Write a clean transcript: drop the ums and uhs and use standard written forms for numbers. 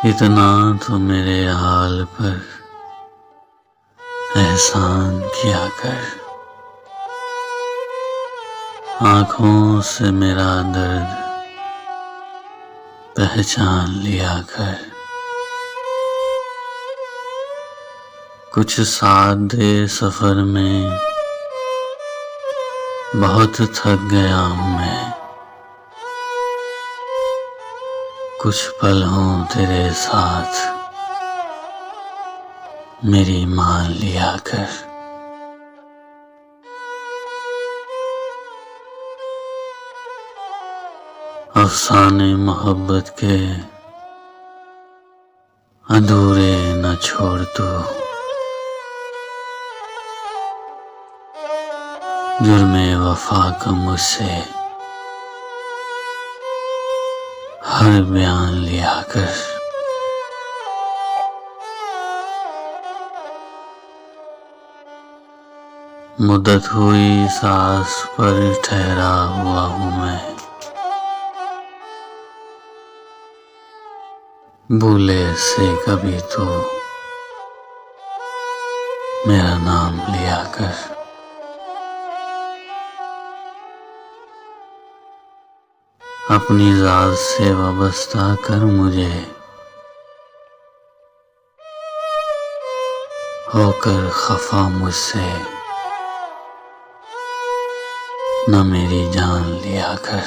इतना तो मेरे हाल पर एहसान किया कर, आँखों से मेरा दर्द पहचान लिया कर। कुछ सादे सफर में बहुत थक गया हूँ मैं, कुछ पल हों तेरे साथ मेरी मान लिया कर। अफसाने मोहब्बत के अधूरे न छोड़ तू, जुर्मे वफा का मुझसे हर बयान लिया कर। मुद्दत हुई सांस पर ठहरा हुआ हूँ मैं, भूले से कभी तो मेरा नाम लिया कर। अपनी ज़ात से वाबस्ता कर मुझे, होकर खफा मुझसे न मेरी जान लिया कर।